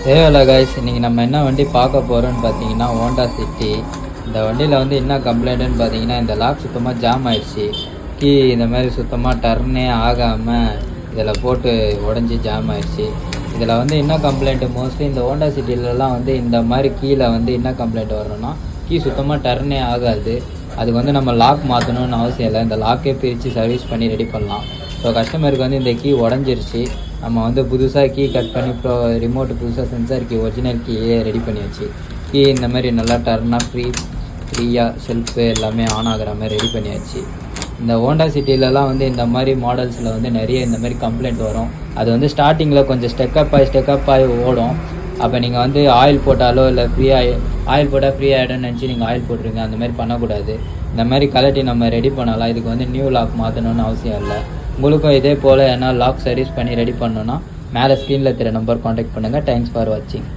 தேவையில்ல கைஸ். இன்றைக்கி நம்ம என்ன வண்டி பார்க்க போகிறோன்னு பார்த்தீங்கன்னா ஹோண்டா சிட்டி. இந்த வண்டியில் வந்து என்ன கம்ப்ளைண்ட்டுன்னு பார்த்தீங்கன்னா இந்த லாக் சுத்தமாக ஜாம் ஆகிடுச்சு. கீ இந்த மாதிரி சுத்தமாக டர்னே ஆகாமல் இதில் போட்டு உடஞ்சி ஜாம் ஆகிடுச்சு. இதில் வந்து என்ன கம்ப்ளைண்ட்டு, மோஸ்ட்லி இந்த ஹோண்டா சிட்டிலலாம் வந்து இந்த மாதிரி கீழே வந்து என்ன கம்ப்ளைண்ட் வரணும்னா கீ சுத்தமாக டர்னே ஆகாது. அதுக்கு வந்து நம்ம லாக் மாற்றணும்னு அவசியம் இல்லை. இந்த லாக்கே பிரித்து சர்வீஸ் பண்ணி ரெடி பண்ணலாம். ஸோ கஸ்டமருக்கு வந்து இந்த கீ உடஞ்சிருச்சு. நம்ம வந்து புதுசாக கீ கட் பண்ணி ரிமோட்டு புதுசாக சென்சார் கீ ஒரிஜினல் கீயே ரெடி பண்ணியாச்சு. கீ இந்த மாதிரி நல்லா டர்னாக ஃப்ரீயாக செல்ஃபு எல்லாமே ஆன் ஆகிற மாதிரி ரெடி பண்ணியாச்சு. இந்த ஹோண்டா சிட்டிலலாம் வந்து இந்த மாதிரி மாடல்ஸில் வந்து நிறைய இந்த மாதிரி கம்ப்ளைண்ட் வரும். அது வந்து ஸ்டார்டிங்கில் கொஞ்சம் ஸ்டெக்கப் ஆகி ஓடும். அப்போ நீங்கள் வந்து ஆயில் போட்டாலோ இல்லை ஆயில் போட்டால் ஃப்ரீ ஆகிடும்னு நினச்சி நீங்கள் ஆயில் போட்டுருங்க. அந்த மாதிரி பண்ணக்கூடாது. இந்த மாதிரி கலட்டி நம்ம ரெடி பண்ணலாம். இதுக்கு வந்து நியூ லாக் மாற்றணும்னு அவசியம் இல்லை. உங்களுக்கும் இதே போல் என்ன லாக் சர்வீஸ் பண்ணி ரெடி பண்ணணுன்னா மேலே ஸ்க்ரீனில் தெரிய நம்பர் காண்டாக்ட் பண்ணுங்கள். தேங்க்ஸ் ஃபார் வாட்சிங்.